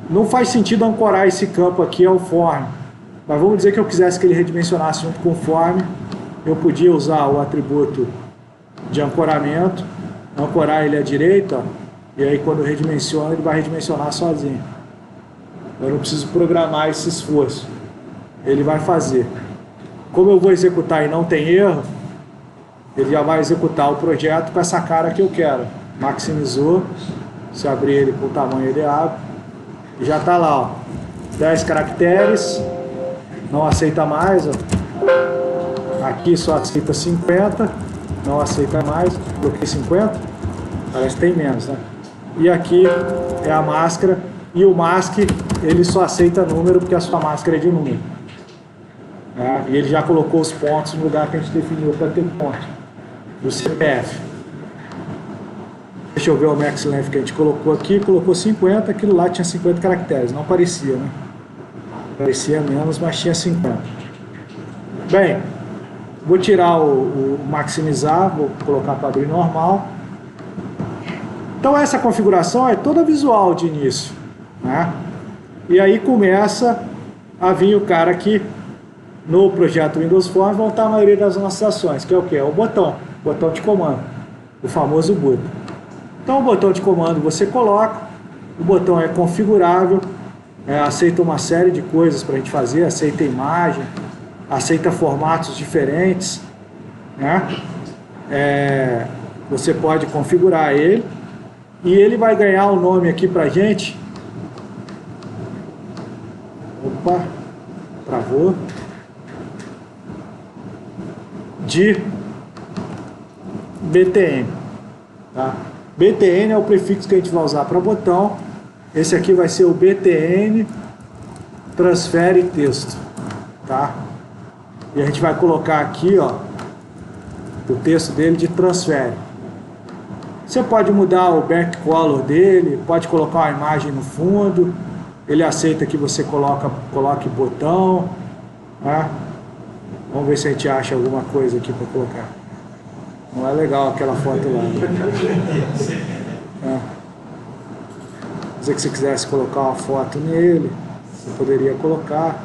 Não faz sentido ancorar esse campo aqui ao form. Mas vamos dizer que eu quisesse que ele redimensionasse junto com o form. Eu podia usar o atributo de ancoramento, ancorar ele à direita, ó, e aí quando redimensiona, ele vai redimensionar sozinho. Eu não preciso programar esse esforço. Ele vai fazer. Como eu vou executar e não tem erro, ele já vai executar o projeto com essa cara que eu quero. Maximizou. Se abrir ele com o tamanho, ele abre. E já está lá, ó, 10 caracteres. Não aceita mais, ó. Aqui só aceita 50. Não aceita mais. Coloquei 50. Parece que tem menos, né? E aqui é a máscara. E o mask, ele só aceita número porque a sua máscara é de número. E ele já colocou os pontos no lugar que a gente definiu para ter ponto. Do CPF. Deixa eu ver o max length que a gente colocou aqui. Colocou 50, aquilo lá tinha 50 caracteres. Não parecia, né? Parecia menos, mas tinha 50. Bem, vou tirar o maximizar, vou colocar para abrir normal. Então essa configuração é toda visual de início, né? E aí começa a vir o cara aqui no projeto Windows Forms, vão estar a maioria das nossas ações, que é o que? É o botão de comando, o famoso botão. Então o botão de comando você coloca, o botão é configurável, aceita uma série de coisas para a gente fazer, aceita imagem, aceita formatos diferentes, né? Você pode configurar ele e ele vai ganhar o nome aqui para a gente. Opa, travou. De BTN, tá? BTN é o prefixo que a gente vai usar para botão. Esse aqui vai ser o BTN transfere texto, tá? E a gente vai colocar aqui, ó, o texto dele de transfere. Você pode mudar o backcolor dele, pode colocar uma imagem no fundo, ele aceita que você coloque botão, tá? Vamos ver se a gente acha alguma coisa aqui para colocar. Não é legal aquela foto lá, né? Se você quisesse colocar uma foto nele, você poderia colocar,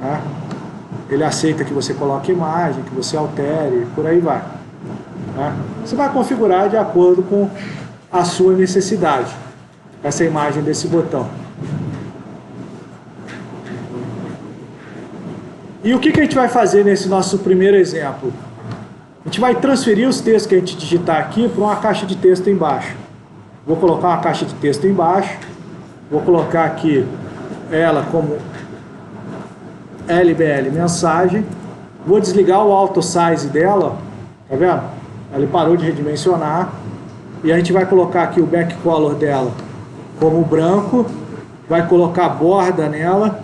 né? Ele aceita que você coloque imagem, que você altere, por aí vai, né? Você vai configurar de acordo com a sua necessidade essa imagem desse botão. E o que a gente vai fazer nesse nosso primeiro exemplo? A gente vai transferir os textos que a gente digitar aqui para uma caixa de texto embaixo. Vou colocar uma caixa de texto embaixo, vou colocar aqui ela como LBL mensagem, vou desligar o auto size dela, tá vendo? Ele parou de redimensionar, e a gente vai colocar aqui o backcolor dela como branco, vai colocar borda nela,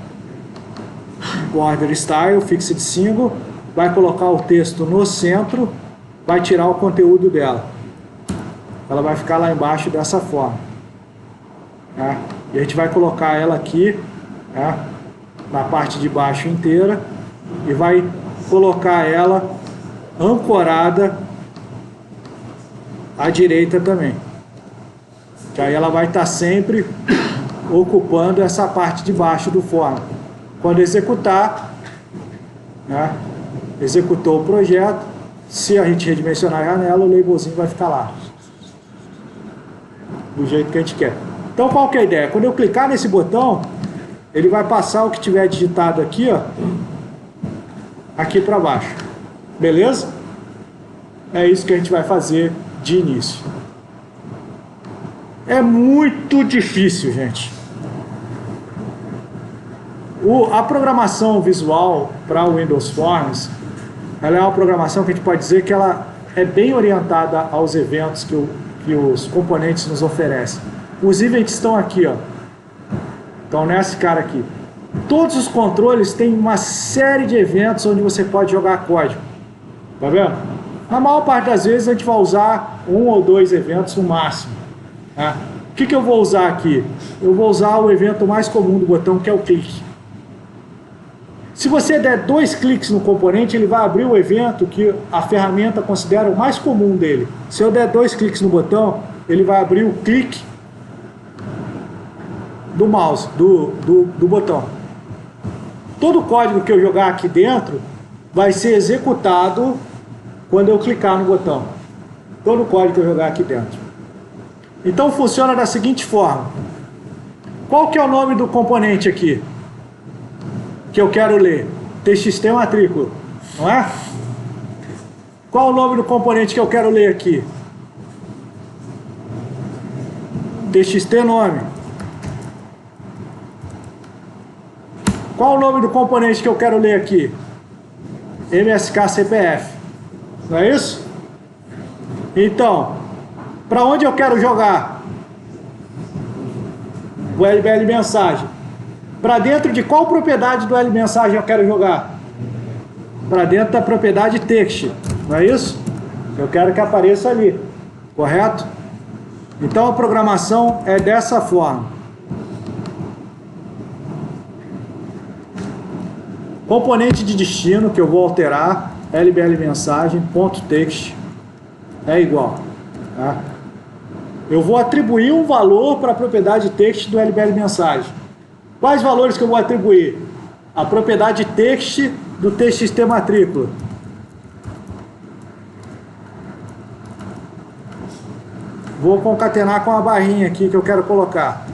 border style, fixed single, vai colocar o texto no centro, vai tirar o conteúdo dela. Ela vai ficar lá embaixo dessa forma, né? E a gente vai colocar ela aqui, né, na parte de baixo inteira, e vai colocar ela ancorada à direita também, que aí ela vai estar sempre ocupando essa parte de baixo do form. Quando executar, né, executou o projeto, se a gente redimensionar a janela, o labelzinho vai ficar lá, do jeito que a gente quer. Então qual que é a ideia? Quando eu clicar nesse botão, ele vai passar o que tiver digitado aqui, ó, aqui para baixo. Beleza? É isso que a gente vai fazer de início. É muito difícil, gente. A programação visual para o Windows Forms, ela é uma programação que a gente pode dizer que ela é bem orientada aos eventos que os componentes nos oferecem. Os events estão aqui, ó. Estão nesse cara aqui. Todos os controles têm uma série de eventos onde você pode jogar código. Tá vendo? Na maior parte das vezes a gente vai usar 1 ou 2 eventos no máximo, né? O que eu vou usar aqui? Eu vou usar o evento mais comum do botão, que é o clique. Se você der 2 cliques no componente, ele vai abrir o evento que a ferramenta considera o mais comum dele. Se eu der 2 cliques no botão, ele vai abrir o clique do mouse, do botão. Todo o código que eu jogar aqui dentro vai ser executado quando eu clicar no botão. Todo o código que eu jogar aqui dentro. Então funciona da seguinte forma. Qual que é o nome do componente aqui que eu quero ler? TXT matrícula, não é? Qual o nome do componente que eu quero ler aqui? TXT nome. Qual o nome do componente que eu quero ler aqui? MSK CPF. Não é isso? Então, para onde eu quero jogar o LBL mensagem? Para dentro de qual propriedade do LBL mensagem eu quero jogar? Para dentro da propriedade text. Não é isso? Eu quero que apareça ali. Correto? Então a programação é dessa forma. Componente de destino que eu vou alterar, LBL mensagem, ponto text, é igual, tá? eu vou atribuir um valor para a propriedade text do LBL mensagem. Quais valores que eu vou atribuir? A propriedade text do TXT matrícula. Vou concatenar com a barrinha aqui que eu quero colocar.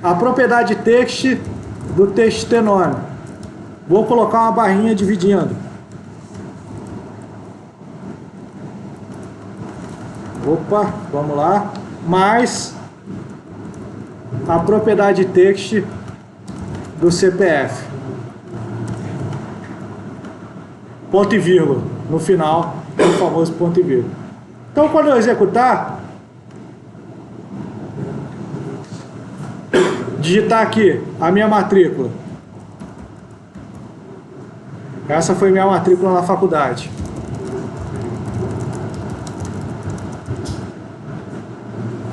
A propriedade text do TXT nome. Vou colocar uma barrinha dividindo. Opa, vamos lá. Mais a propriedade text do CPF. Ponto e vírgula. No final, o famoso ponto e vírgula. Então, quando eu executar, digitar aqui a minha matrícula. Essa foi minha matrícula na faculdade.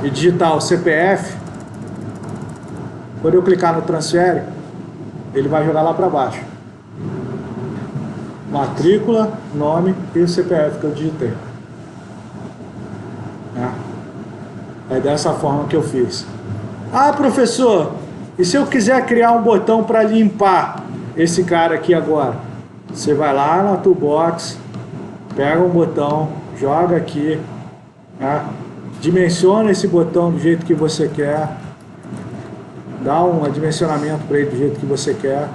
E digitar o CPF. Quando eu clicar no transfere, ele vai jogar lá para baixo. Matrícula, nome e o CPF que eu digitei. É dessa forma que eu fiz. Ah, professor, e se eu quiser criar um botão para limpar esse cara aqui agora? Você vai lá na toolbox, pega um botão, joga aqui, dimensiona esse botão do jeito que você quer, dá um dimensionamento para ele do jeito que você quer,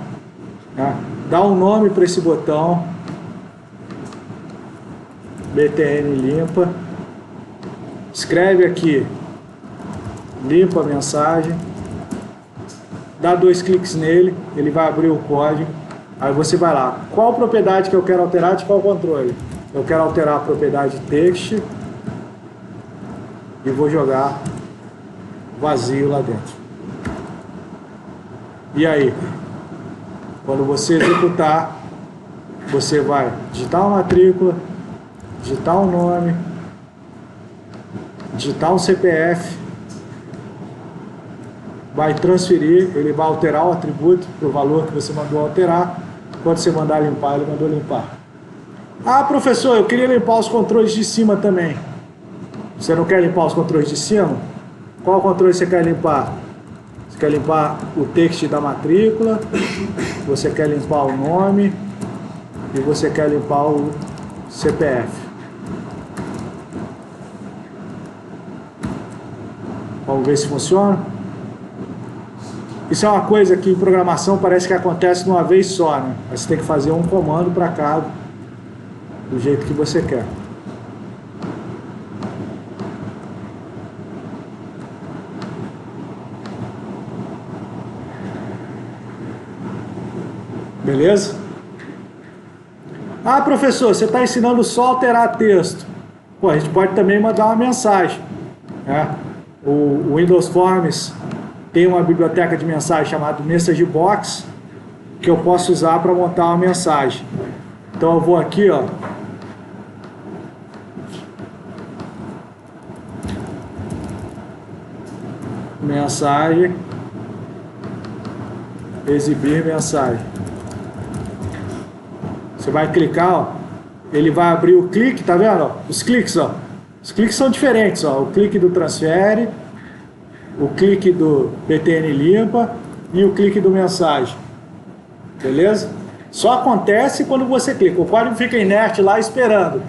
dá um nome para esse botão, BTN limpa, escreve aqui, limpa a mensagem, dá 2 cliques nele, ele vai abrir o código, aí você vai lá, qual propriedade que eu quero alterar de qual controle? Eu quero alterar a propriedade text e vou jogar vazio lá dentro. E aí, quando você executar, você vai digitar uma matrícula, digitar um nome, digitar um CPF, vai transferir, ele vai alterar o atributo para o valor que você mandou alterar. Quando você mandar limpar, ele mandou limpar. Ah, professor, eu queria limpar os controles de cima também. Você não quer limpar os controles de cima? Qual controle você quer limpar? Você quer limpar o text da matrícula, você quer limpar o nome e você quer limpar o CPF. Vamos ver se funciona. Isso é uma coisa que em programação parece que acontece de uma vez só, né? Mas você tem que fazer um comando para cada, do jeito que você quer. Beleza? Ah, professor, você está ensinando só a alterar texto. Pô, a gente pode também mandar uma mensagem, né? O Windows Forms tem uma biblioteca de mensagem chamada Message Box, que eu posso usar para montar uma mensagem. Então eu vou aqui, ó, mensagem, exibir mensagem. Você vai clicar, ó, ele vai abrir o clique, tá vendo? Ó, os cliques, ó. Os cliques são diferentes, ó. O clique do transfere, o clique do BTN limpa e o clique do mensagem. Beleza? Só acontece quando você clica. O código fica inerte lá esperando,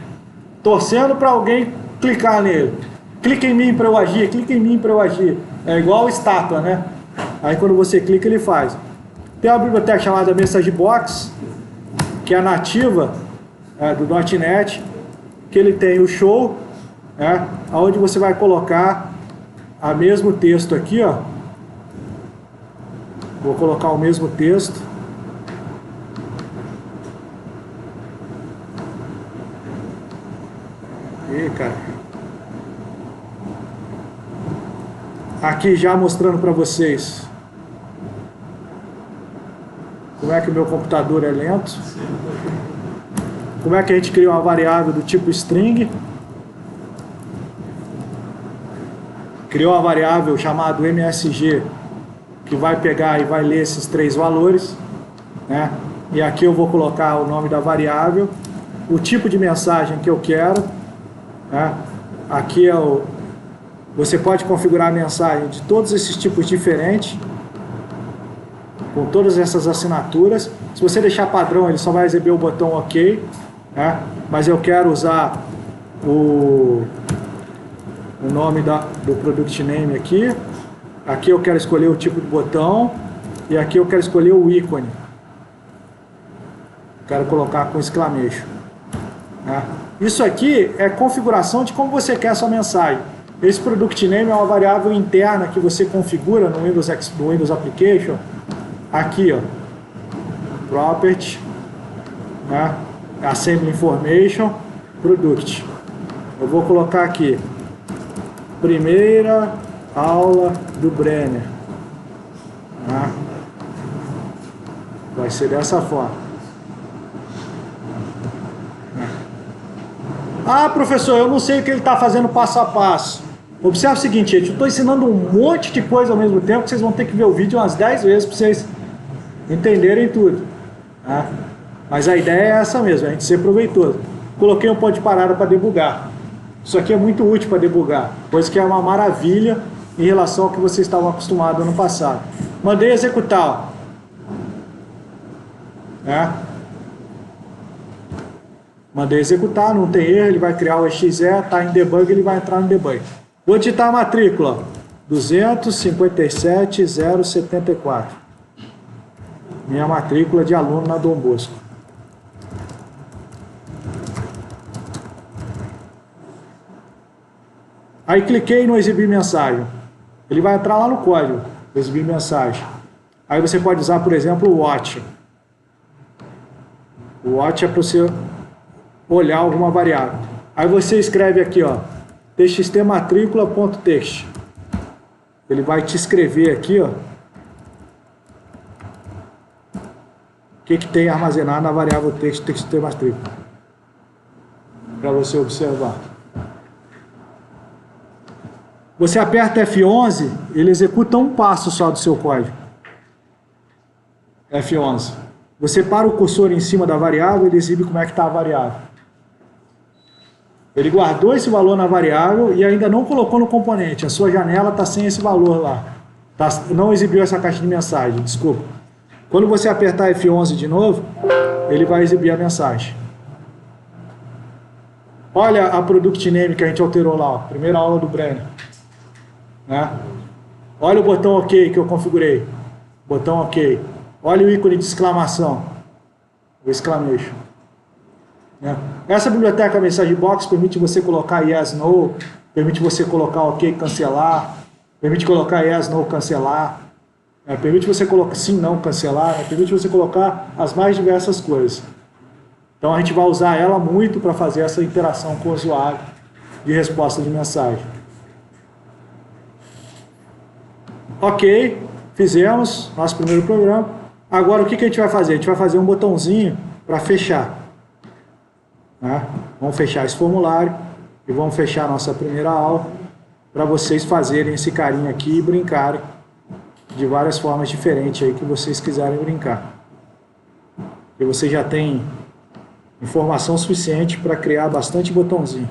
torcendo para alguém clicar nele. Clica em mim para eu agir, clica em mim para eu agir. É igual estátua, né? Aí quando você clica, ele faz. Tem uma biblioteca chamada Message Box, que é a nativa do .NET, que ele tem o show, onde você vai colocar o mesmo texto aqui, ó. Vou colocar o mesmo texto. E cara, aqui já mostrando para vocês como é que o meu computador é lento. Como é que a gente cria uma variável do tipo string. Criou uma variável chamada MSG, que vai pegar e vai ler esses 3 valores, né? E aqui eu vou colocar o nome da variável, o tipo de mensagem que eu quero, né? Aqui é Você pode configurar a mensagem de todos esses tipos diferentes, com todas essas assinaturas. Se você deixar padrão, ele só vai exibir o botão OK, né? Mas eu quero usar o nome do product name aqui. Aqui eu quero escolher o tipo de botão e aqui eu quero escolher o ícone. Quero colocar com exclamation, né? Isso aqui é configuração de como você quer a sua mensagem. Esse product name é uma variável interna que você configura no Windows Application. Aqui, ó, property, né? Assembly information, product. Eu vou colocar aqui primeira aula do Brenner, né? Vai ser dessa forma. Ah, professor, eu não sei o que ele está fazendo passo a passo. Observe o seguinte, gente, eu estou ensinando um monte de coisa ao mesmo tempo que vocês vão ter que ver o vídeo umas 10 vezes para vocês entenderem tudo, tá? Mas a ideia é essa mesmo, a gente ser proveitoso. Coloquei um ponto de parada para debugar. Isso aqui é muito útil para debugar, coisa que é uma maravilha em relação ao que vocês estavam acostumados no passado. Mandei executar, né? Mandei executar, não tem erro, ele vai criar o exe, está em debug, ele vai entrar no debug. Vou digitar a matrícula, 257.074. Minha matrícula de aluno na Dom Bosco. Aí cliquei no exibir mensagem. Ele vai entrar lá no código, exibir mensagem. Aí você pode usar, por exemplo, o watch. O watch é para você olhar alguma variável. Aí você escreve aqui, ó, txtmatrícula.txt. Ele vai te escrever aqui, ó, o que tem armazenado na variável txtmatrícula, para você observar. Você aperta F11, ele executa um passo só do seu código. F11. Você para o cursor em cima da variável, ele exibe como é que está a variável. Ele guardou esse valor na variável e ainda não colocou no componente. A sua janela está sem esse valor lá. Não exibiu essa caixa de mensagem, desculpa. Quando você apertar F11 de novo, ele vai exibir a mensagem. Olha a product name que a gente alterou lá, ó, primeira aula do Brenner, né? Olha o botão OK que eu configurei. Botão OK. Olha o ícone de exclamação. O exclamation. Essa biblioteca Message Box permite você colocar yes, no, permite você colocar OK, cancelar, permite colocar yes, no, cancelar, permite você colocar sim, não, cancelar, permite você colocar as mais diversas coisas. Então a gente vai usar ela muito para fazer essa interação com o usuário de resposta de mensagem. Ok, fizemos nosso primeiro programa. Agora o que a gente vai fazer? A gente vai fazer um botãozinho para fechar. Vamos fechar esse formulário e vamos fechar a nossa primeira aula para vocês fazerem esse carinho aqui e brincarem de várias formas diferentes aí que vocês quiserem brincar. E você já tem informação suficiente para criar bastante botãozinho.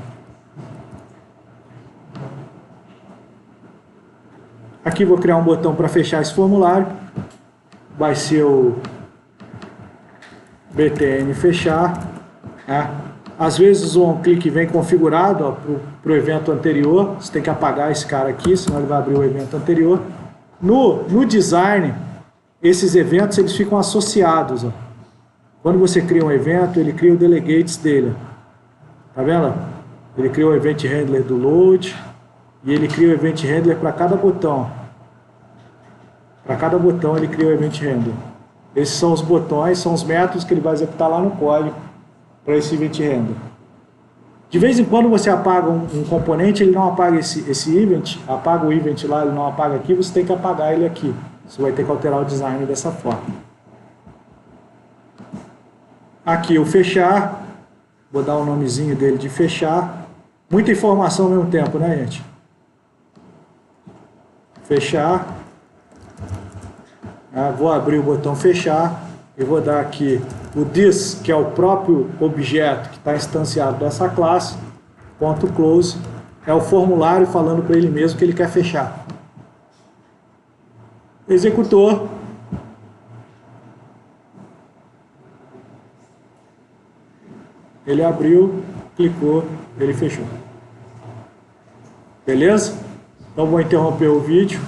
Aqui vou criar um botão para fechar esse formulário. Vai ser o btn fechar, Às vezes o onClick vem configurado para o evento anterior. Você tem que apagar esse cara aqui, senão ele vai abrir o evento anterior. No design, esses eventos eles ficam associados. Ó. Quando você cria um evento, ele cria o delegates dele. Tá vendo? Ele cria o event handler do load e ele cria o event handler para cada botão. Para cada botão ele cria o event handler. Esses são os botões, são os métodos que ele vai executar lá no código para esse event handler. De vez em quando você apaga um componente, ele não apaga esse event, apaga o event lá, ele não apaga aqui, você tem que apagar ele aqui. Você vai ter que alterar o design dessa forma. Aqui o fechar, vou dar o nomezinho dele de fechar. Muita informação ao mesmo tempo, né, gente? Fechar. Vou abrir o botão fechar e vou dar aqui o this, que é o próprio objeto que está instanciado dessa classe, ponto close, é o formulário falando para ele mesmo que ele quer fechar. Executou. Ele abriu, clicou, ele fechou. Beleza? Então vou interromper o vídeo.